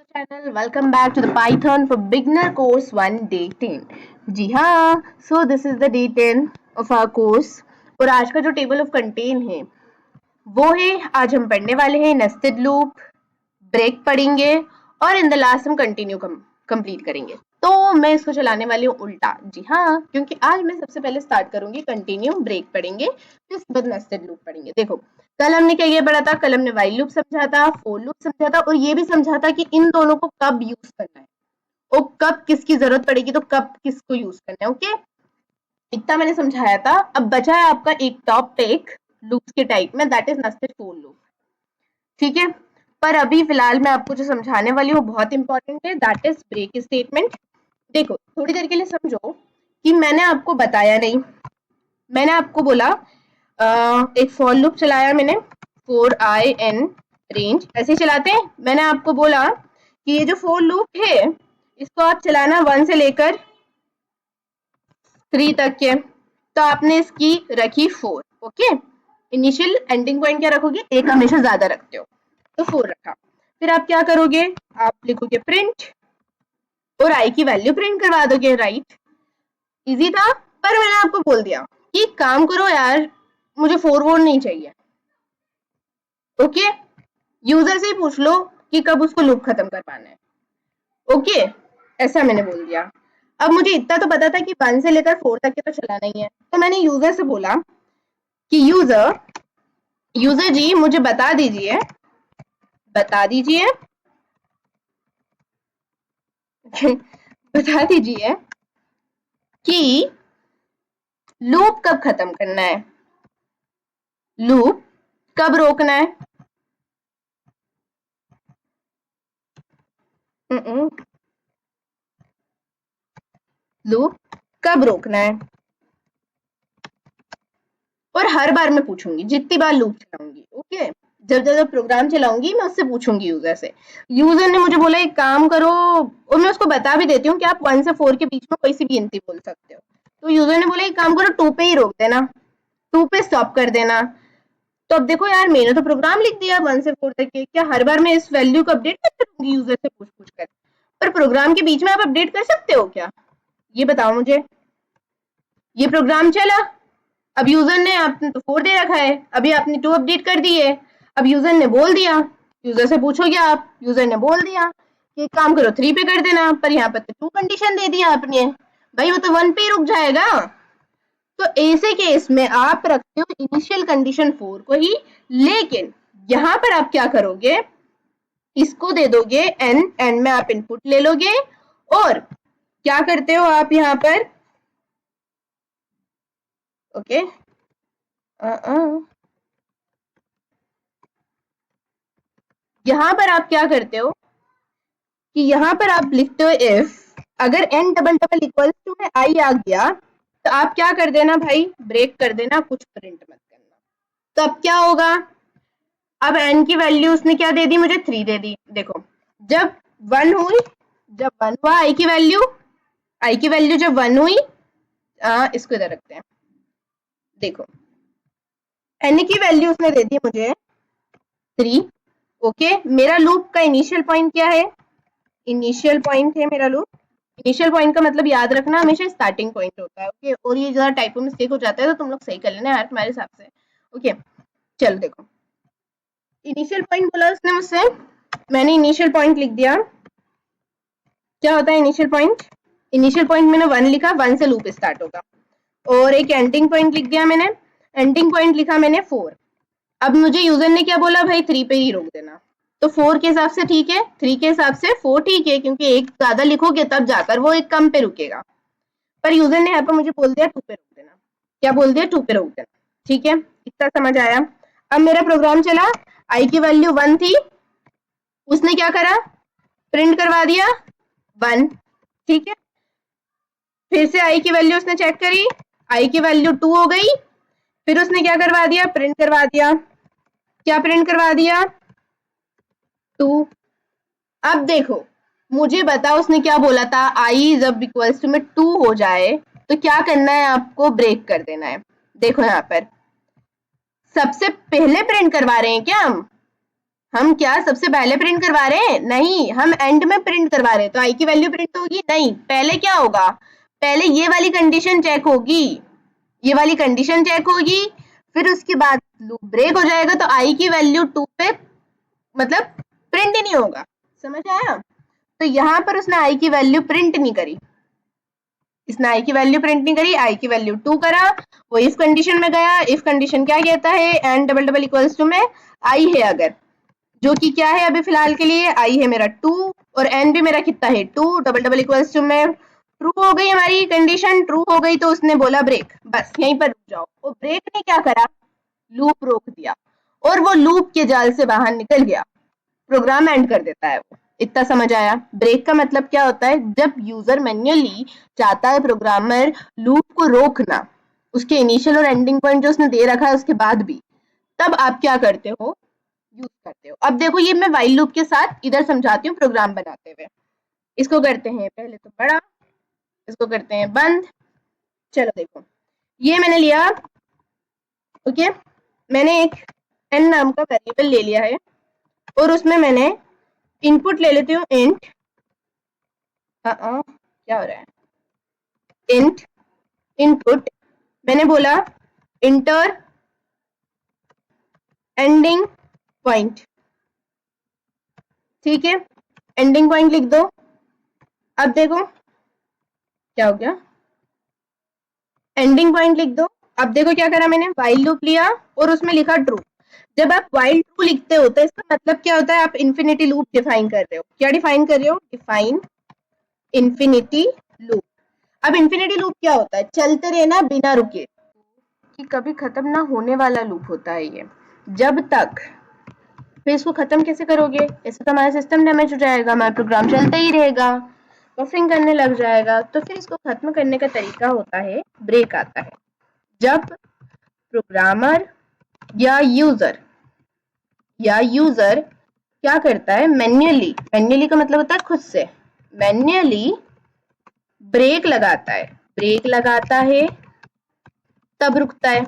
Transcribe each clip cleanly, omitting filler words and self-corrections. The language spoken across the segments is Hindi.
the channel. Welcome back to the Python for Beginner course 1 day 10. जी हाँ, so this is the day 10 of our course. और आज का जो टेबल ऑफ कंटेन है वो है, आज हम पढ़ने वाले हैं नेस्टेड लूप, ब्रेक पढ़ेंगे और इन द लास्ट हम कंटिन्यू कंप्लीट करेंगे। तो मैं इसको चलाने वाली हूँ उल्टा। जी हाँ, क्योंकि आज मैं सबसे पहले स्टार्ट करूंगी कंटिन्यू, ब्रेक पढ़ेंगे, फिर उसके बाद नेस्टेड लूप पढ़ेंगे। देखो, कल हमने क्या पढ़ा था? कल हमने व्हाइल लूप समझा था, फोर लूप समझा था और ये भी समझा था कि इन दोनों को कब यूज करना है और कब किसकी जरूरत पड़ेगी तो कब किसको यूज करना है। ओके, इतना मैंने समझाया था। अब बचा है आपका एक टॉपिक लूप्स के टाइप में, that is nested for loop. ठीक है, पर अभी फिलहाल मैं आपको जो समझाने वाली हूँ बहुत इंपॉर्टेंट है, दैट इज ब्रेक स्टेटमेंट। देखो, थोड़ी देर के लिए समझो कि मैंने आपको बताया नहीं, मैंने आपको बोला एक फॉर लूप चलाया मैंने, फोर आई एन रेंज, ऐसे चलाते हैं। मैंने आपको बोला कि ये जो फॉर लूप है इसको आप चलाना 1 से लेकर 3 तक के, तो आपने इसकी रखी 4। ओके, इनिशियल एंडिंग पॉइंट क्या रखोगे? एक हमेशा ज्यादा रखते हो, तो 4 रखा। फिर आप क्या करोगे? आप लिखोगे प्रिंट और आई की वैल्यू प्रिंट करवा दोगे, राइट। इजी था, पर मैंने आपको बोल दिया कि काम करो यार, मुझे 4 वोर नहीं चाहिए। ओके, यूजर से ही पूछ लो कि कब उसको लूप खत्म करवाना है। ओके, ऐसा मैंने बोल दिया। अब मुझे इतना तो पता था कि 1 से लेकर 4 तक के तो चलाना ही है, तो मैंने यूजर से बोला कि यूजर जी मुझे बता दीजिए बता दीजिए कि लूप कब खत्म करना है, लूप कब रोकना है। लूप कब रोकना है। और हर बार मैं पूछूंगी जितनी बार लूप चलाऊंगी। ओके, जब जब प्रोग्राम चलाऊंगी मैं उससे पूछूंगी यूजर से। यूजर ने मुझे बोला एक काम करो, और मैं उसको बता भी देती हूँ कि आप 1 से 4 के बीच में कोई सी भी गिनती बोल सकते हो। तो यूजर ने बोला एक काम करो, 2 पे ही रोक देना, 2 पे स्टॉप कर देना। तो अब देखो यार, मैंने तो प्रोग्राम लिख दिया 1 से 4 तक के, क्या हर बार मैं इस वैल्यू को अपडेट करती रहूंगी यूजर से पूछ पूछ कर? पर प्रोग्राम के बीच में आप अपडेट कर सकते हो क्या? ये बताओ मुझे। ये प्रोग्राम चला, अब यूजर ने, आपने तो 4 दे रखा है, अभी आपने 2 अपडेट कर दी है। अब यूजर ने बोल दिया, यूजर से पूछोगे आप, यूजर ने बोल दिया कि एक काम करो 3 पे कर देना, पर यहाँ पर तो 2 कंडीशन दे दिया आपने, भाई वो तो 1 पे ही रुक जाएगा। तो ऐसे केस में आप रखते हो इनिशियल कंडीशन 4 को ही, लेकिन यहाँ पर आप क्या करोगे? इसको दे दोगे n, एंड में आप इनपुट ले लोगे और क्या करते हो आप यहाँ पर? ओके, यहाँ पर आप क्या करते हो कि यहाँ पर आप लिखते हो इफ अगर n double double equals to में आई आ गया तो आप क्या कर देना भाई? ब्रेक कर देना, कुछ प्रिंट मत करना। तो अब क्या होगा? अब n की वैल्यू उसने क्या दे दी मुझे? 3 दे दी। देखो, जब 1 हुई, जब 1 हुआ आई की वैल्यू जब 1 हुई, इसको इधर रखते हैं। देखो, n की वैल्यू उसने दे दी मुझे 3। ओके, मेरा लूप का इनिशियल पॉइंट क्या है? इनिशियल पॉइंट है मेरा लूप। इनिशियल पॉइंट का मतलब याद रखना हमेशा स्टार्टिंग पॉइंट होता है। ओके, और ये ज्यादा टाइपो मिस्टेक हो जाता है तो तुम लोग सही कर लेना यार तुम्हारे हिसाब से। ओके, चल देखो, इनिशियल पॉइंट बोला उसने मुझसे, मैंने इनिशियल पॉइंट लिख दिया। क्या होता है इनिशियल पॉइंट? इनिशियल पॉइंट मैंने 1 लिखा, 1 से लूप स्टार्ट होगा। और एक एंडिंग पॉइंट लिख दिया मैंने, एंडिंग पॉइंट लिखा मैंने 4। अब मुझे यूजर ने क्या बोला? भाई 3 पे ही रोक देना। तो 4 के हिसाब से ठीक है, 3 के हिसाब से 4 ठीक है, क्योंकि एक ज्यादा लिखोगे तब जाकर वो एक कम पे रुकेगा। पर यूजर ने यहाँ पर मुझे बोल दिया 2 पे रोक देना। क्या बोल दिया? 2 पे रोक देना। ठीक है, इतना समझ आया। अब मेरा प्रोग्राम चला, आई की वैल्यू 1 थी, उसने क्या करा? प्रिंट करवा दिया 1। ठीक है, फिर से आई की वैल्यू उसने चेक करी, आई की वैल्यू 2 हो गई, फिर उसने क्या करवा दिया? प्रिंट करवा दिया। क्या प्रिंट करवा दिया? 2। अब देखो, मुझे बताओ उसने क्या बोला था? आई जब इक्वल्स टू में 2 हो जाए तो क्या करना है आपको? ब्रेक कर देना है। देखो यहाँ पर सबसे पहले प्रिंट करवा रहे हैं क्या हम? हम क्या सबसे पहले प्रिंट करवा रहे हैं? नहीं, हम एंड में प्रिंट करवा रहे हैं, तो आई की वैल्यू प्रिंट होगी नहीं, पहले क्या होगा, पहले ये वाली कंडीशन चेक होगी, ये वाली कंडीशन चेक होगी, फिर उसके बाद लूप ब्रेक हो जाएगा, तो आई की वैल्यू 2 पे मतलब प्रिंट ही नहीं होगा। समझ आया? तो यहाँ पर उसने आई की वैल्यू प्रिंट नहीं करी, इसने आई की वैल्यू प्रिंट नहीं करी, आई की वैल्यू 2 करा, वो इफ कंडीशन में गया, इफ कंडीशन क्या कहता है, N double double equals to में आई है अगर, जो कि क्या है अभी फिलहाल के लिए, आई है मेरा 2 और एन भी मेरा कितना है 2, डबल डबल इक्वल्स टू में ट्रू हो गई, हमारी कंडीशन ट्रू हो गई, तो उसने बोला ब्रेक, बस यहीं पर रुक जाओ। और ब्रेक ने क्या करा, लूप रोक दिया और वो लूप के जाल से बाहर निकल गया, प्रोग्राम एंड कर देता है वो। इतना समझ आया? ब्रेक का मतलब क्या होता है, जब यूजर मैन्युअली चाहता है प्रोग्रामर लूप को रोकना, उसके इनिशियल और एंडिंग पॉइंट जो उसने दे रखा है उसके बाद भी, तब आप क्या करते हो, यूज करते हो। अब देखो ये मैं व्हाइल लूप के साथ इधर समझाती हूँ प्रोग्राम बनाते हुए। इसको करते हैं पहले तो बड़ा, इसको करते हैं बंद। चलो देखो, ये मैंने लिया, ओके, मैंने एक एन नाम का वेरिएबल ले लिया है और उसमें मैंने इनपुट ले लेती हूँ इंट, क्या हो रहा है, इंट इनपुट, मैंने बोला इंटर एंडिंग पॉइंट, ठीक है, एंडिंग पॉइंट लिख दो। अब देखो क्या हो गया, एंडिंग पॉइंट लिख दो। अब देखो क्या करा मैंने, व्हाइल लूप लिया और उसमें लिखा ट्रू। जब आप व्हाइल ट्रू लिखते हो तो इसका मतलब क्या होता है, आप इन्फिनिटी लूप डिफाइन कर रहे हो। क्या डिफाइन कर रहे हो, डिफाइन इन्फिनिटी लूप। अब इन्फिनिटी लूप क्या होता है, चलते रहना बिना रुके, कि कभी खत्म ना होने वाला लूप होता है ये, जब तक, फिर इसको खत्म कैसे करोगे, ऐसे तो हमारा सिस्टम डैमेज हो जाएगा, हमारा प्रोग्राम चलता ही रहेगा, बफरिंग करने लग जाएगा। तो फिर इसको खत्म करने का तरीका होता है, ब्रेक आता है, जब प्रोग्रामर या यूजर क्या करता है, मैन्युअली का मतलब होता है खुद से, मैन्युअली ब्रेक लगाता है तब रुकता है।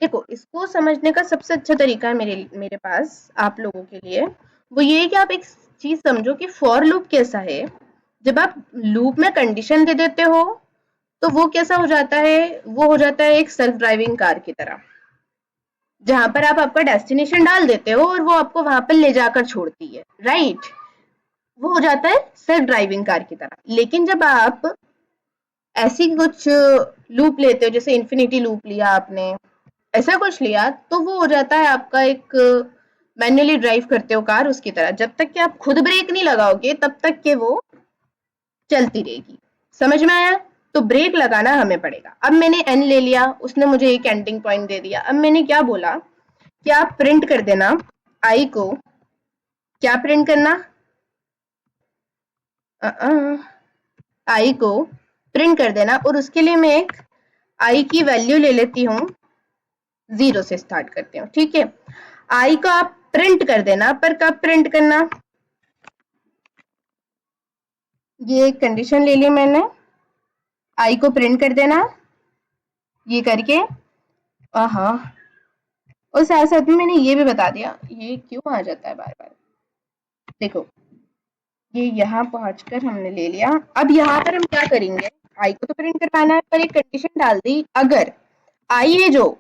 देखो इसको समझने का सबसे अच्छा तरीका है मेरे पास आप लोगों के लिए, वो ये है कि आप एक चीज समझो कि फॉर लूप कैसा है। जब आप लूप में कंडीशन दे देते हो तो वो कैसा हो जाता है, वो हो जाता है एक सेल्फ ड्राइविंग कार की तरह, जहां पर आप आपका डेस्टिनेशन डाल देते हो और वो आपको वहां पर ले जाकर छोड़ती है, राइट, वो हो जाता है सेल्फ ड्राइविंग कार की तरह। लेकिन जब आप ऐसी कुछ लूप लेते हो, जैसे इन्फिनिटी लूप लिया आपने, ऐसा कुछ लिया, तो वो हो जाता है आपका एक मैन्युअली ड्राइव करते हो कार उसकी तरह, जब तक कि आप खुद ब्रेक नहीं लगाओगे तब तक के वो चलती रहेगी। समझ में आया? तो ब्रेक लगाना हमें पड़ेगा। अब मैंने एन ले लिया, उसने मुझे एक एंडिंग पॉइंट दे दिया। अब मैंने क्या बोला कि आप प्रिंट कर देना आई को, क्या प्रिंट करना, आई को प्रिंट कर देना, और उसके लिए मैं एक आई की वैल्यू ले लेती हूँ, 0 से स्टार्ट करती हूँ, ठीक है। आई को आप प्रिंट कर देना, पर कब प्रिंट करना, ये एक कंडीशन ले ली मैंने, आई को प्रिंट कर देना ये करके, हाँ, और साथ साथ में मैंने ये भी बता दिया, ये क्यों आ जाता है बार बार, देखो ये यहाँ पहुंचकर हमने ले लिया। अब यहाँ पर हम क्या करेंगे, आई को तो प्रिंट करवाना है, पर एक कंडीशन डाल दी, अगर आई है जो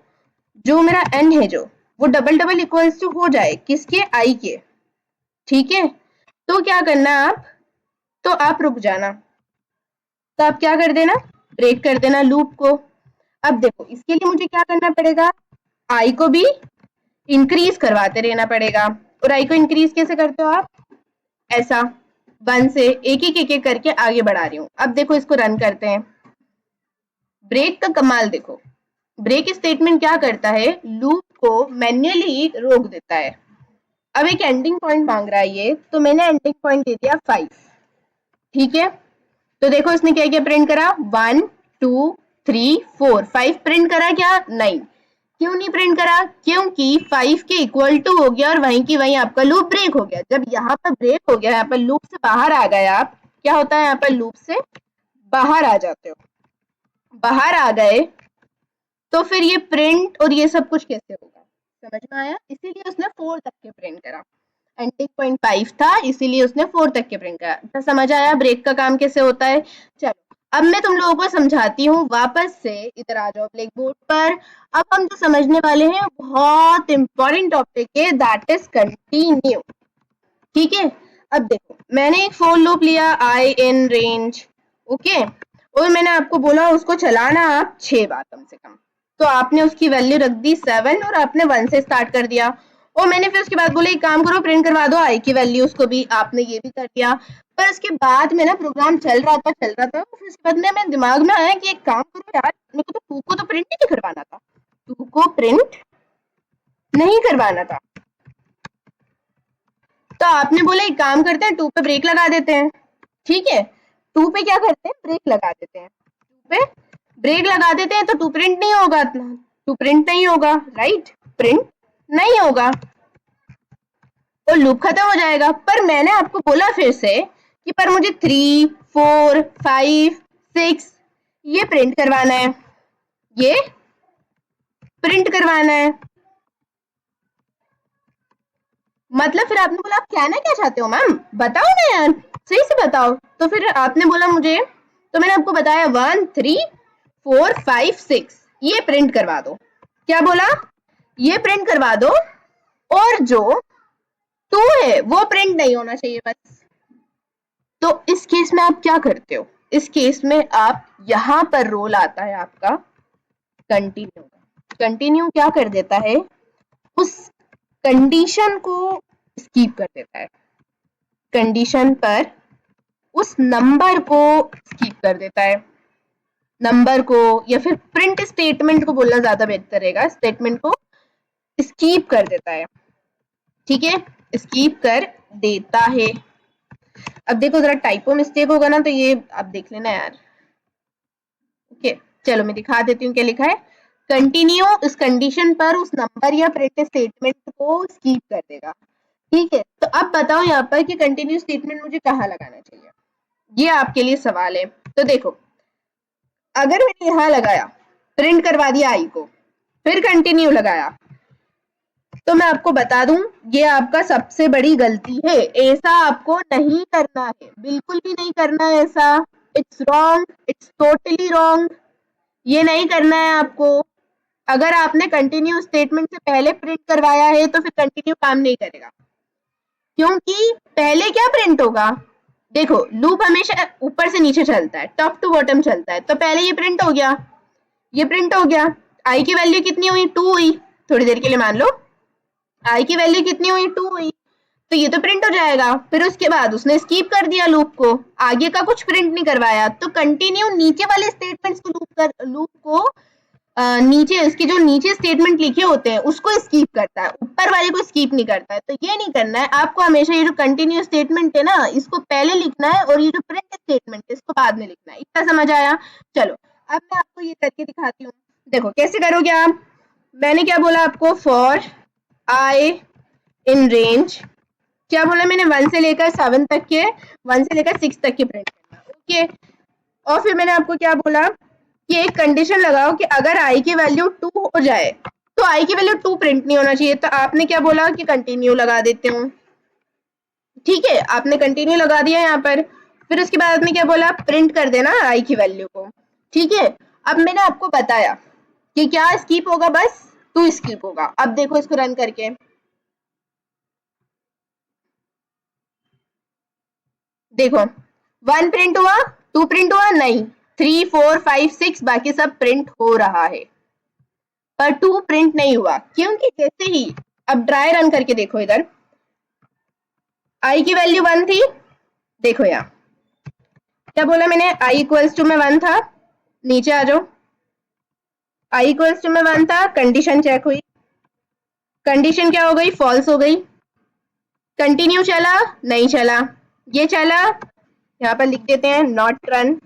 जो मेरा एन है जो, वो डबल डबल इक्वल्स टू हो जाए किसके, आई के, ठीक है, तो क्या करना आप, तो आप रुक जाना, तो आप क्या कर देना, ब्रेक कर देना लूप को। अब देखो इसके लिए मुझे क्या करना पड़ेगा, आई को भी इंक्रीज करवाते रहना पड़ेगा। और आई को इंक्रीज कैसे करते हो आप, ऐसा 1 से एक एक करके आगे बढ़ा रही हूँ। अब देखो इसको रन करते हैं, ब्रेक का कमाल देखो, ब्रेक स्टेटमेंट क्या करता है, लूप को मैन्युअली रोक देता है। अब एक एंडिंग पॉइंट मांग रहा है ये, तो मैंने एंडिंग पॉइंट दे दिया 5, ठीक है। तो देखो इसने क्या क्या प्रिंट करा, 1 2 3 4 5 प्रिंट करा क्या, नहीं, क्यों नहीं प्रिंट करा, क्योंकि 5 के इक्वल टू हो गया और वहीं की वहीं आपका लूप ब्रेक हो गया। जब यहाँ पर ब्रेक हो गया, यहाँ पर लूप से बाहर आ गए आप, क्या होता है, यहाँ पर लूप से बाहर आ जाते हो, बाहर आ गए, तो फिर ये प्रिंट और ये सब कुछ कैसे होगा, समझ में आया? इसीलिए उसने 4 तक के प्रिंट करा। एंटिक पॉइंट 5 था, इसीलिए उसने 4 तक के प्रिंट करा। तो समझ आया ब्रेक का काम कैसे होता है? चलो अब मैं तुम लोगों को समझाती हूँ। वापस से इधर आ जाओ ब्लैक बोर्ड पर। अब हम जो समझने वाले हैं बहुत इंपॉर्टेंट टॉपिक है, दैट इज कंटिन्यू। ठीक है, अब देखो मैंने एक फोर लूप लिया आई इन रेंज, ओके, और मैंने आपको बोला उसको चलाना आप 6 बार कम से कम। तो आपने उसकी वैल्यू रख दी 7 और आपने 1 से स्टार्ट कर दिया। और मैंने फिर उसके बाद बोला एक काम करो प्रिंट करवा दो आई की वैल्यू, उसको भी आपने ये भी कर दिया। पर उसके बाद में ना प्रोग्राम चल रहा था फिर उसके बाद में मेरे दिमाग में आया कि एक काम करो यार, मेरे को तो 2 को तो प्रिंट नहीं करवाना था, 2 को प्रिंट नहीं करवाना था। तो आपने बोला एक काम करते हैं 2 पे ब्रेक लगा देते हैं। ठीक है, 2 पे क्या करते हैं, ब्रेक लगा देते हैं। 2 पे ब्रेक लगा देते हैं तो 2 प्रिंट नहीं होगा, 2 प्रिंट नहीं होगा, राइट, प्रिंट नहीं होगा और लूप खत्म हो जाएगा। पर मैंने आपको बोला फिर से कि पर मुझे 3, 4, 5, 6 ये प्रिंट करवाना है, ये प्रिंट करवाना है। मतलब फिर आपने बोला आप कहना क्या चाहते हो मैम, बताओ ना यार, सही से बताओ। तो फिर आपने बोला मुझे, तो मैंने आपको बताया 1, 3, 4, 5, 6 ये प्रिंट करवा दो। क्या बोला, ये प्रिंट करवा दो और जो 2 है वो प्रिंट नहीं होना चाहिए बस। तो इस केस में आप क्या करते हो, इस केस में आप यहां पर रोल आता है आपका कंटिन्यू। कंटिन्यू क्या कर देता है, उस कंडीशन को स्कीप कर देता है, कंडीशन पर उस नंबर को स्कीप कर देता है, नंबर को, या फिर प्रिंट स्टेटमेंट को बोलना ज्यादा बेहतर रहेगा, स्टेटमेंट को स्कीप कर देता है। ठीक है, स्कीप कर देता है। अब देखो जरा टाइपो मिस्टेक होगा ना तो ये आप देख लेना यार। ओके, चलो मैं दिखा देती हूँ क्या लिखा है। कंटिन्यू इस कंडीशन पर उस नंबर या प्रिंट स्टेटमेंट को स्कीप कर देगा। ठीक है, तो अब बताओ यहाँ पर कि कंटिन्यू स्टेटमेंट मुझे कहाँ लगाना चाहिए, ये आपके लिए सवाल है। तो देखो अगर मैंने यहाँ लगाया, प्रिंट करवा दिया आई को, फिर कंटिन्यू लगाया, तो मैं आपको बता दूं ये आपका सबसे बड़ी गलती है। ऐसा आपको नहीं करना है, बिल्कुल भी नहीं करना है ऐसा। It's wrong, it's totally wrong, ये नहीं करना है आपको। अगर आपने कंटिन्यू स्टेटमेंट से पहले प्रिंट करवाया है तो फिर कंटिन्यू काम नहीं करेगा, क्योंकि पहले क्या प्रिंट होगा, देखो लूप हमेशा ऊपर से नीचे चलता है, टॉप टू बॉटम चलता है। तो पहले ये प्रिंट हो गया, ये प्रिंट हो गया, आई की वैल्यू कितनी हुई, 2 हुई, थोड़ी देर के लिए मान लो आई की वैल्यू कितनी हुई, 2 हुई, तो ये तो प्रिंट हो जाएगा। फिर उसके बाद उसने स्कीप कर दिया लूप को, आगे का कुछ प्रिंट नहीं करवाया, तो कंटिन्यू नीचे वाले स्टेटमेंट्स को लूप को नीचे उसके जो नीचे स्टेटमेंट लिखे होते हैं उसको स्कीप करता है, ऊपर वाले को स्कीप नहीं करता है। तो ये नहीं करना है आपको, हमेशा ये जो कंटिन्यू स्टेटमेंट है ना इसको पहले लिखना है और ये जो प्रिंट स्टेटमेंट है इसको बाद में लिखना है। इतना समझ आया? चलो अब मैं आपको ये करके दिखाती हूँ, देखो कैसे करोगे आप। मैंने क्या बोला आपको, फॉर आई इन रेंज, क्या बोला मैंने, 1 से लेकर 7 तक के, 1 से लेकर 6 तक के प्रिंट करना, ओके। और फिर मैंने आपको क्या बोला कि एक कंडीशन लगाओ कि अगर आई की वैल्यू 2 हो जाए तो आई की वैल्यू 2 प्रिंट नहीं होना चाहिए। तो आपने क्या बोला कि कंटिन्यू लगा देते हो, ठीक है, आपने कंटिन्यू लगा दिया यहाँ पर। फिर उसके बाद आपने क्या बोला, प्रिंट कर देना आई की वैल्यू को, ठीक है। अब मैंने आपको बताया कि क्या स्कीप होगा, बस 2 स्कीप होगा। अब देखो इसको रन करके, देखो 1 प्रिंट हुआ, 2 प्रिंट हुआ नहीं, 3, 4, 5, 6 बाकी सब प्रिंट हो रहा है, पर 2 प्रिंट नहीं हुआ, क्योंकि जैसे ही अब ड्राई रन करके देखो, इधर आई की वैल्यू 1 थी, देखो यहाँ क्या बोला मैंने, आई इक्वल्स टू में 1 था, नीचे आ जाओ, आई इक्वल्स टू में 1 था, कंडीशन चेक हुई, कंडीशन क्या हो गई, फॉल्स हो गई। कंटिन्यू चला, नहीं चला, ये चला, यहाँ पर लिख देते हैं नॉट रन।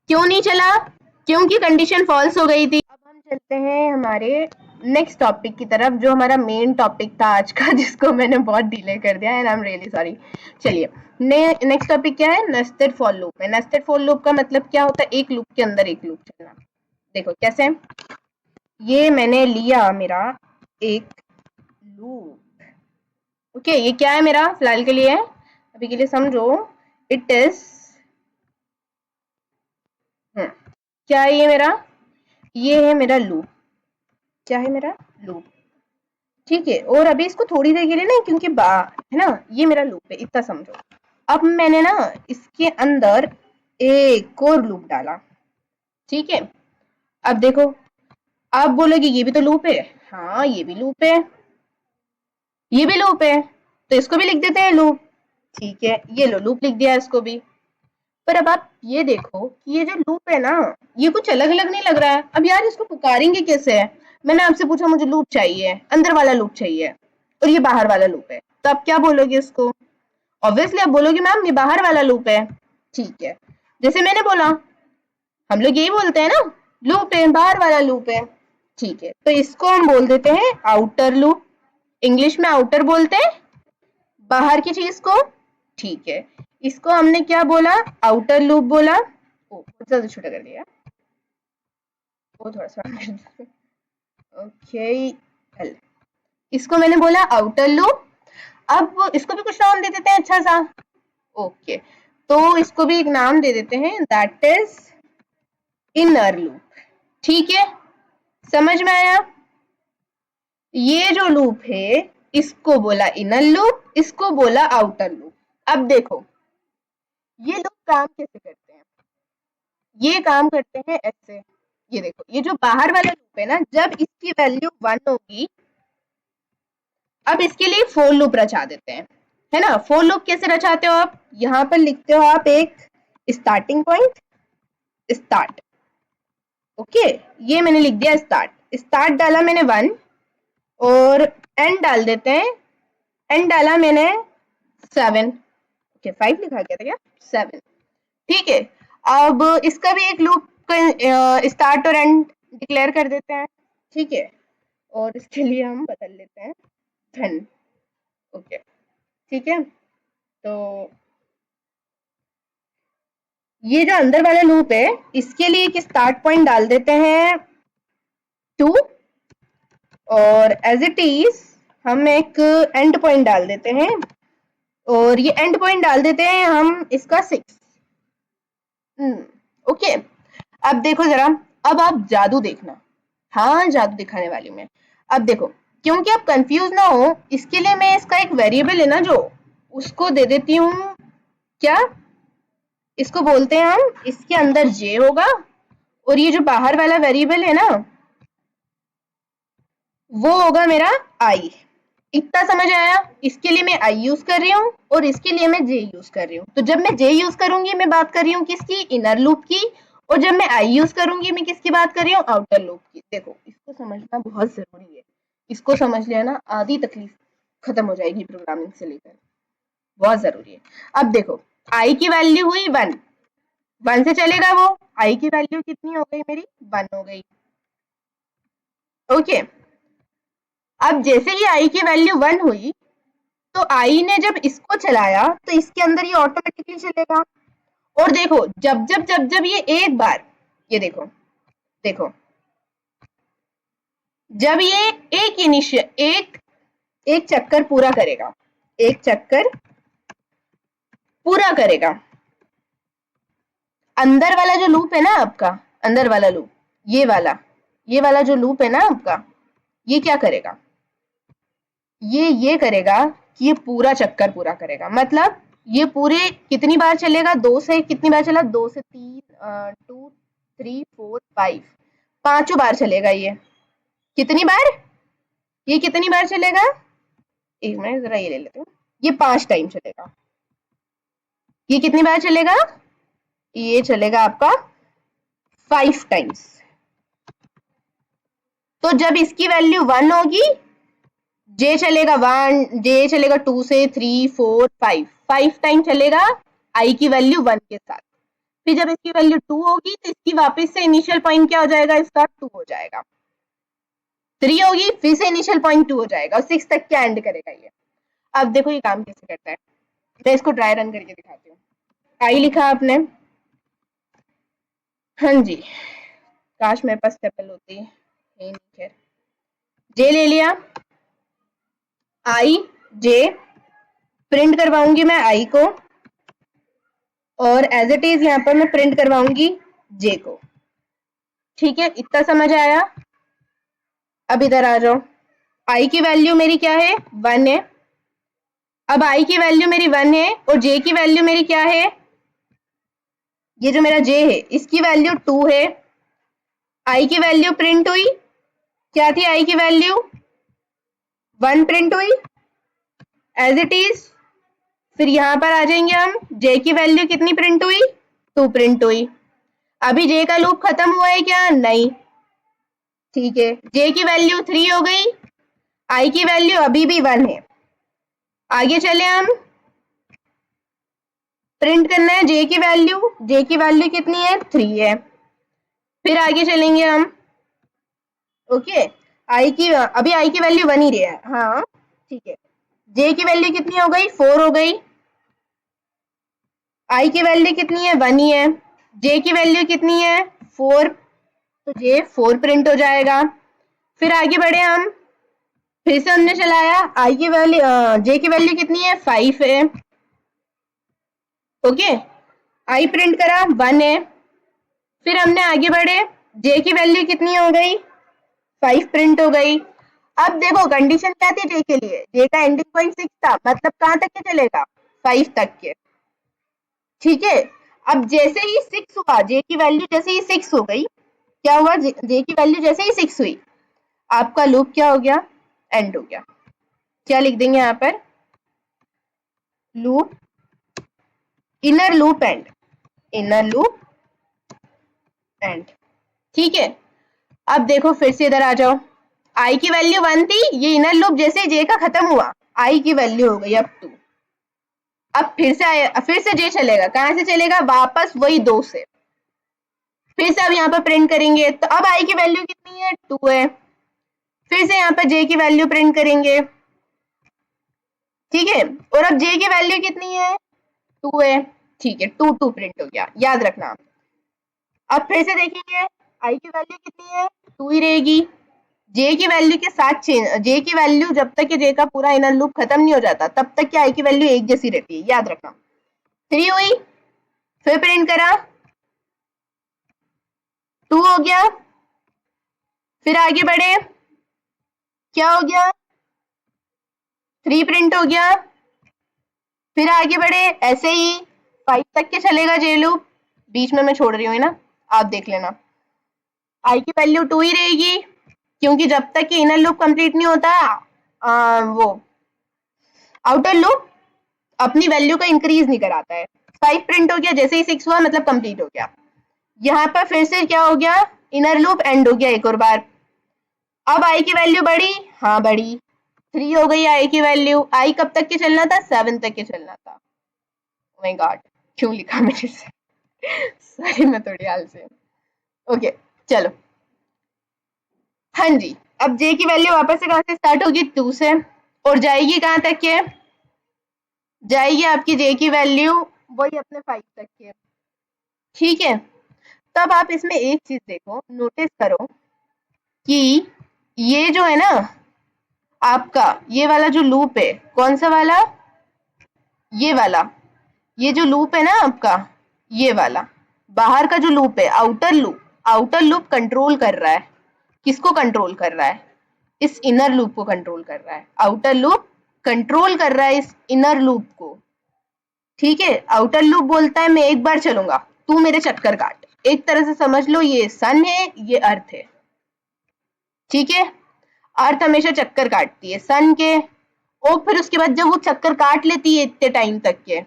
क्यों नहीं चला, क्योंकि कंडीशन फॉल्स हो गई थी। अब हम चलते हैं हमारे नेक्स्ट टॉपिक की तरफ, जो हमारा मेन टॉपिक था आज का, जिसको मैंने बहुत डिले कर दिया and I am really sorry. चलिए नेक्स्ट टॉपिक क्या है, नेस्टेड फॉर लूप में। नेस्टेड फॉर लूप का मतलब क्या होता है, एक लूप के अंदर एक लूप चलना। देखो कैसे, ये मैंने लिया मेरा एक लूप। ओके, ये क्या है मेरा फिलहाल के लिए, अभी के लिए समझो, इट इज क्या है ये मेरा, ये है मेरा लूप। क्या है मेरा लूप, ठीक है। और अभी इसको थोड़ी देर के लिए ना, क्योंकि है ना, ये मेरा लूप है, इतना समझो। अब मैंने ना इसके अंदर एक और लूप डाला, ठीक है। अब देखो, आप बोलोगे ये भी तो लूप है, हाँ ये भी लूप है, ये भी लूप है, तो इसको भी लिख देते हैं लूप, ठीक है। ये लो लूप लिख दिया इसको भी। पर अब आप ये देखो कि ये जो लूप है ना, ये कुछ अलग अलग नहीं लग रहा है। अब यार इसको पुकारेंगे कैसे? मैंने आपसे पूछा मुझे लूप चाहिए, अंदर वाला लूप चाहिए, और ये बाहर वाला लूप है, तो आप क्या बोलोगे इसको? ऑब्वियसली आप बोलोगे मैम ये बाहर वाला लूप है, ठीक है। जैसे मैंने बोला, हम लोग यही बोलते हैं ना, लूप है, बाहर वाला लूप है, ठीक है। तो इसको हम बोल देते हैं आउटर लूप, इंग्लिश में आउटर बोलते हैं बाहर की चीज को, ठीक है। इसको हमने क्या बोला, आउटर लूप बोला। ओ ज्यादा छोटा कर दिया, वो थोड़ा सा ओके, एल, इसको मैंने बोला आउटर लूप। अब इसको भी कुछ नाम दे देते हैं अच्छा सा, ओके। तो इसको भी एक नाम दे देते हैं, दैट इज इनर लूप, ठीक है। समझ में आया? ये जो लूप है इसको बोला इनर लूप, इसको बोला आउटर लूप। अब देखो ये लोग काम कैसे करते हैं, ये काम करते हैं ऐसे। ये देखो, ये जो बाहर वाला लूप है ना, जब इसकी वैल्यू 1 होगी, अब इसके लिए फोर लूप रचा देते हैं, है ना। फोर लूप कैसे रचाते हो आप, यहाँ पर लिखते हो आप एक स्टार्टिंग पॉइंट, स्टार्ट, ओके। ये मैंने लिख दिया स्टार्ट, स्टार्ट डाला मैंने 1, और एंड डाल देते हैं, एंड डाला मैंने 7, ओके 5 लिखा गया था क्या, 7, ठीक है। अब इसका भी एक लूप स्टार्ट और एंड डिक्लेयर कर देते हैं, ठीक है। और इसके लिए हम बदल लेते हैं 10, ओके, ठीक है। तो ये जो अंदर वाला लूप है, इसके लिए एक स्टार्ट पॉइंट डाल देते हैं 2, और एज इट इज हम एक एंड पॉइंट डाल देते हैं, और ये एंड पॉइंट डाल देते हैं हम इसका 6, ओके। अब देखो जरा, अब आप जादू देखना, हाँ जादू दिखाने वाली मैं। अब देखो, क्योंकि आप कंफ्यूज ना हो, इसके लिए मैं इसका एक वेरिएबल है ना जो, उसको दे देती हूँ, क्या इसको बोलते हैं हम, इसके अंदर जे होगा, और ये जो बाहर वाला वेरिएबल है ना, वो होगा मेरा आई। इतना समझ आया? इसके लिए मैं आई यूज कर रही हूँ, और इसके लिए मैं जे यूज कर रही हूँ। तो जब मैं जे यूज करूंगी, मैं बात कर रही हूँ किसकी, इनर लूप की, और जब मैं आई यूज करूंगी, मैं किसकी बात कर रही हूँ, आउटर लूप की। देखो इसको समझना बहुत जरूरी है, इसको समझ लिया ना, आधी तकलीफ खत्म हो जाएगी प्रोग्रामिंग से लेकर, बहुत जरूरी है। अब देखो, आई की वैल्यू हुई 1, 1 से चलेगा वो, आई की वैल्यू कितनी हो गई मेरी, 1 हो गई, ओके। अब जैसे ही आई की वैल्यू 1 हुई, तो आई ने जब इसको चलाया, तो इसके अंदर ये ऑटोमेटिकली चलेगा। और देखो, जब ये एक बार, ये देखो, देखो जब ये एक चक्कर पूरा करेगा, एक चक्कर पूरा करेगा, अंदर वाला जो लूप है ना आपका, अंदर वाला लूप, ये वाला जो लूप है ना आपका, ये क्या करेगा, ये करेगा कि ये पूरा चक्कर पूरा करेगा। मतलब ये पूरे कितनी बार चलेगा, 2 से कितनी बार चला, 2 से 3, 2 3 4 5, पांचों बार चलेगा ये। कितनी बार, ये कितनी बार चलेगा, एक मिनट जरा ये ले लेते हैं, ये 5 टाइम चलेगा। ये कितनी बार चलेगा, ये चलेगा आपका 5 टाइम्स। तो जब इसकी वैल्यू 1 होगी, जे चलेगा 1, जे चलेगा 2 से 3 4 5, 5 टाइम चलेगा आई की वैल्यू 1 के साथ। फिर जब इसकी वैल्यू 2 होगी, तो इसकी वापस से इनिशियल पॉइंट क्या हो जाएगा, इसका 2 हो जाएगा। 3 होगी, फिर से इनिशियल पॉइंट 2 हो जाएगा, और 6 तक क्या एंड करेगा ये। अब देखो ये काम कैसे करता है, मैं इसको ड्राई रन करके दिखाती हूँ। आई लिखा आपने, हाँ जी, काश मेरे पास स्टेपल होती है, नहीं खैर, जे ले लिया, आई जे प्रिंट करवाऊंगी मैं आई को, और एज इट इज यहाँ पर मैं प्रिंट करवाऊंगी जे को। ठीक है, इतना समझ आया। अब इधर आ जाओ, आई की वैल्यू मेरी क्या है, 1 है। अब आई की वैल्यू मेरी 1 है और जे की वैल्यू मेरी क्या है, ये जो मेरा जे है इसकी वैल्यू 2 है। आई की वैल्यू प्रिंट हुई, क्या थी आई की वैल्यू, 1 प्रिंट हुई एज इट इज। फिर यहां पर आ जाएंगे हम, जे की वैल्यू कितनी प्रिंट हुई, 2 प्रिंट हुई। अभी जे का लूप खत्म हुआ है क्या, नहीं। ठीक है, जे की वैल्यू 3 हो गई, आई की वैल्यू अभी भी 1 है। आगे चले हम, प्रिंट करना है जे की वैल्यू, जे की वैल्यू कितनी है, 3 है। फिर आगे चलेंगे हम, ओके। आई की अभी आई की वैल्यू 1 ही रही है, हाँ ठीक है। जे की वैल्यू कितनी हो गई, 4 हो गई। आई की वैल्यू कितनी है, 1 ही है। जे की वैल्यू कितनी है, 4, तो जे 4 प्रिंट हो जाएगा। फिर आगे बढ़े हम, फिर से हमने चलाया, आई की वैल्यू जे की वैल्यू कितनी है, 5 है। ओके, आई प्रिंट करा, 1 है। फिर हमने आगे बढ़े, जे की वैल्यू कितनी हो गई, 5 प्रिंट हो गई। अब देखो कंडीशन क्या थी जे के लिए, जे का एंडिंग पॉइंट 6 था, मतलब कहां तक के चलेगा, 5 तक के। ठीक है, अब जैसे ही 6 हुआ, जे की वैल्यू जैसे ही 6 हो गई, क्या हुआ, जे की वैल्यू जैसे ही 6 हुई, आपका लूप क्या हो गया, एंड हो गया। क्या लिख देंगे यहाँ पर, loop, inner loop and, inner loop and. ठीक है, अब देखो फिर से इधर आ जाओ, आई की वैल्यू 1 थी, ये इनर लूप जैसे जे का खत्म हुआ, आई की वैल्यू हो गई अब 2। अब फिर से जे चलेगा, कहां से चलेगा, वापस वही 2 से। फिर से अब यहाँ पर प्रिंट करेंगे, तो अब आई की वैल्यू कितनी है, 2 है। फिर से यहाँ पर जे की वैल्यू प्रिंट करेंगे, ठीक है, और अब जे की वैल्यू कितनी है, 2 है। ठीक है, 2 2 प्रिंट हो गया, याद रखना। अब फिर से देखेंगे, आई की वैल्यू कितनी है, 2 ही रहेगी। जे की वैल्यू के साथ चेंज, जे की वैल्यू जब तक कि जे का पूरा इनर लूप खत्म नहीं हो जाता तब तक की आई की वैल्यू एक जैसी रहती है, याद रखना। 3 हुई, फिर प्रिंट करा, 2 हो गया। फिर आगे बढ़े, क्या हो गया, 3 प्रिंट हो गया। फिर आगे बढ़े, ऐसे ही 5 तक के चलेगा जे लूप, बीच में मैं छोड़ रही हूँ ना, आप देख लेना। आई की वैल्यू 2 ही रहेगी, क्योंकि जब तक कि इनर लूप कंप्लीट नहीं होता वो आउटर लूप अपनी वैल्यू का इंक्रीज नहीं कराता है। 5 प्रिंट हो गया, जैसे ही 6 हुआ मतलब कंप्लीट हो गया। यहाँ पर फिर से क्या हो गया, इनर लूप एंड हो गया एक और बार। अब आई की वैल्यू बढ़ी, हाँ बढ़ी, 3 हो गई आई की वैल्यू। आई कब तक के चलना था, 7 तक के चलना था। ओह माय गॉड, क्यों लिखा मैंने से सॉरी, मैं थोड़ी आलसी हूँ। ओके चलो, हाँ जी। अब जे की वैल्यू वापस से कहां से स्टार्ट होगी, 2 से, और जाएगी कहां तक के, जाएगी आपकी जे की वैल्यू वही अपने 5 तक के। ठीक है, तब आप इसमें एक चीज देखो, नोटिस करो कि ये जो है ना आपका, ये वाला जो लूप है, कौन सा वाला, ये वाला, ये जो लूप है ना आपका, ये वाला बाहर का जो लूप है, outer loop, outer loop control कर रहा है, किसको कंट्रोल कर रहा है, इस इनर लूप को कंट्रोल कर रहा है। आउटर लूप कंट्रोल कर रहा है इस इनर लूप को। ठीक है, आउटर लूप बोलता है मैं एक बार चलूंगा, तू मेरे चक्कर काट। एक तरह से समझ लो ये सन है, ये अर्थ है। ठीक है, अर्थ हमेशा चक्कर काटती है सन के, और फिर उसके बाद जब वो चक्कर काट लेती है इतने टाइम तक के,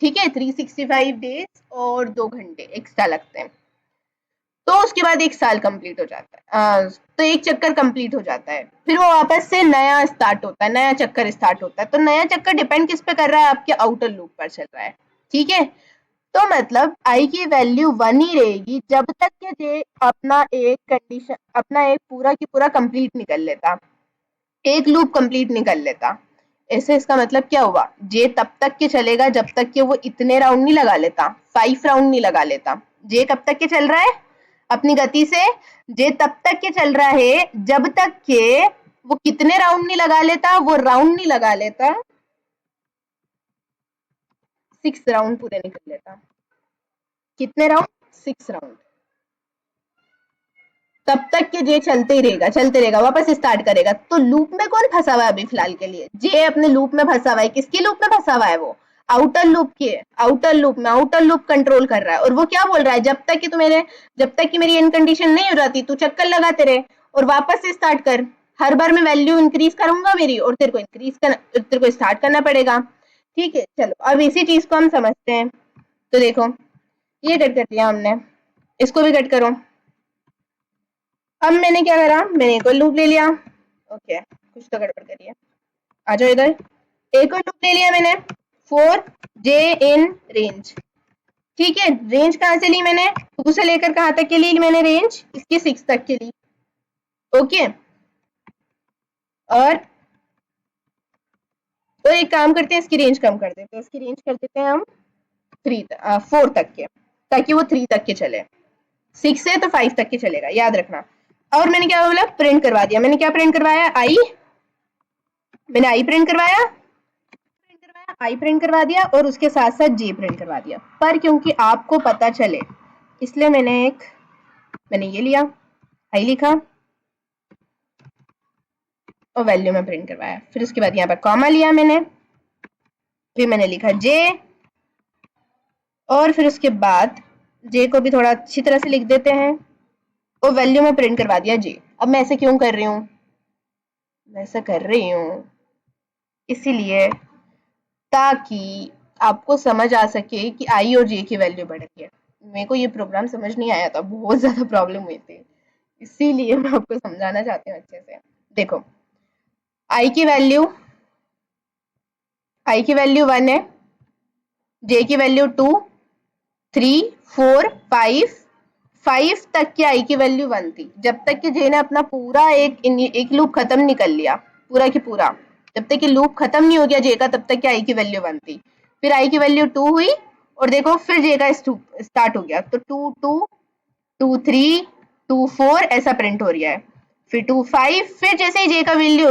ठीक है, 365 डेज और 2 घंटे एक्स्ट्रा लगते हैं, तो उसके बाद एक साल कंप्लीट हो जाता है, तो एक चक्कर कंप्लीट हो जाता है। फिर वो वापस से नया स्टार्ट होता है, नया चक्कर स्टार्ट होता है। तो नया चक्कर डिपेंड किस पे कर रहा है, आपके आउटर लूप पर चल रहा है। ठीक है, तो मतलब आई की वैल्यू 1 ही रहेगी जब तक कि जे अपना एक कंडीशन, अपना एक पूरा की पूरा कंप्लीट नहीं कर लेता, एक लूप कंप्लीट नहीं कर लेता। ऐसे इसका मतलब क्या हुआ, जे तब तक के चलेगा जब तक कि वो इतने राउंड नहीं लगा लेता, 5 राउंड नहीं लगा लेता। जे कब तक के चल रहा है अपनी गति से, जे तब तक के चल रहा है जब तक के वो कितने राउंड नहीं लगा लेता, वो राउंड नहीं लगा लेता, 6 राउंड पूरे नहीं कर लेता। कितने राउंड? 6 राउंड। तब तक के जे चलते ही रहेगा, चलते रहेगा, वापस स्टार्ट करेगा। तो लूप में कौन फंसा हुआ है अभी फिलहाल के लिए? जे अपने लूप में फंसा हुआ है। किसकी लूप में फंसा हुआ है वो? आउटर लूप के, आउटर लूप में। आउटर लूप कंट्रोल कर रहा है और वो क्या बोल रहा है, जब तक कि मेरी एंड कंडीशन नहीं हो जाती तू चक्कर लगाते रहे और वापस से स्टार्ट कर। हर बार मैं वैल्यू इंक्रीज करूंगा मेरी और तेरे को स्टार्ट करना पड़ेगा। ठीक है, चलो अब इसी चीज को हम समझते हैं। तो देखो, ये कट कर दिया हमने, इसको भी कट करो। अब मैंने क्या करा, मैंने एक और लूप ले लिया। ओके, कुछ तो गड़बड़ करी है, आ जाओ इधर। एक और लूप ले लिया मैंने, फोर जे इन रेंज। ठीक है, रेंज कहाँ से ली मैंने? 2 से लेकर कहाँ तक के ली मैंने रेंज? इसकी 6 तक के ली। ओके, और तो एक काम करते हैं, इसकी रेंज कम कर देते हैं, इसकी रेंज कर देते हैं हम 4 तक के, ताकि वो 3 तक के चले। 6 है तो 5 तक के चलेगा, याद रखना। और मैंने क्या बोला, प्रिंट करवा दिया। मैंने क्या प्रिंट करवाया? आई। मैंने आई प्रिंट करवाया, आई प्रिंट करवा दिया और उसके साथ साथ जे प्रिंट करवा दिया। पर क्योंकि आपको पता चले इसलिए मैंने ये लिया, आई लिखा और वैल्यू में प्रिंट करवाया। फिर उसके बाद यहाँ पर कॉमा लिया मैंने, फिर मैंने लिखा जे, और फिर उसके बाद जे को भी थोड़ा अच्छी तरह से लिख देते हैं और वैल्यू में प्रिंट करवा दिया जे। अब मैं ऐसे क्यों कर रही हूँ? मैं ऐसा कर रही हूँ इसीलिए ताकि आपको समझ आ सके कि आई और जे की वैल्यू बढ़ रही है। मेरे को ये प्रोग्राम समझ नहीं आया था, बहुत ज्यादा प्रॉब्लम हुई थी, इसीलिए मैं आपको समझाना चाहती हूँ अच्छे से। देखो, आई की वैल्यू 1 है, जे की वैल्यू 2, 3, 4, 5 तक की आई की वैल्यू 1 थी। जब तक कि जे ने अपना पूरा एक लूप खत्म नहीं कर लिया, पूरा की पूरा, जब तक कि लूप खत्म नहीं हो गया जे का, तब तक की आई की वैल्यू 1 थी। फिर आई की वैल्यू 2 हुई और देखो फिर जे का स्टार्ट हो गया, तो 2, 2, 2, 3, 2, 4 ऐसा प्रिंट हो रहा है। फिर 2, 5, फिर जैसे ही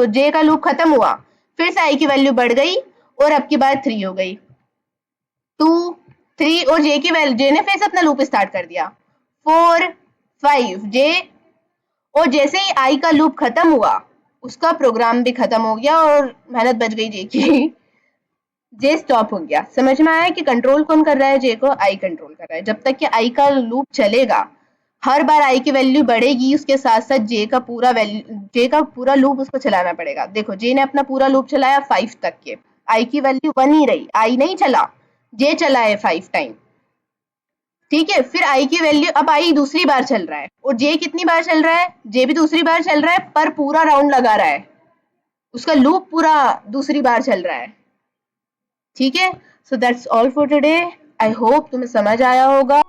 जे का लूप खत्म हुआ, फिर से आई की वैल्यू बढ़ गई और अब की बार 3 हो गई। 2, 3 और जे ने फिर से अपना लूप स्टार्ट कर दिया। 4, 5 जे, और जैसे ही आई का लूप खत्म हुआ उसका प्रोग्राम भी खत्म हो गया और मेहनत बच गई जे की। जे स्टॉप हो गया। समझ में आया कि कंट्रोल कौन कर रहा है जे को? आई कंट्रोल कर रहा है। जब तक कि आई का लूप चलेगा, हर बार आई की वैल्यू बढ़ेगी, उसके साथ साथ जे का पूरा लूप उसको चलाना पड़ेगा। देखो, जे ने अपना पूरा लूप चलाया 5 तक के, आई की वैल्यू 1 ही रही, आई नहीं चला, जे चला है 5 टाइम। ठीक है, फिर आई की वैल्यू, अब आई दूसरी बार चल रहा है और जे कितनी बार चल रहा है? जे भी दूसरी बार चल रहा है पर पूरा राउंड लगा रहा है, उसका लूप पूरा दूसरी बार चल रहा है। ठीक है, so that's all for today. I hope तुम्हें समझ आया होगा।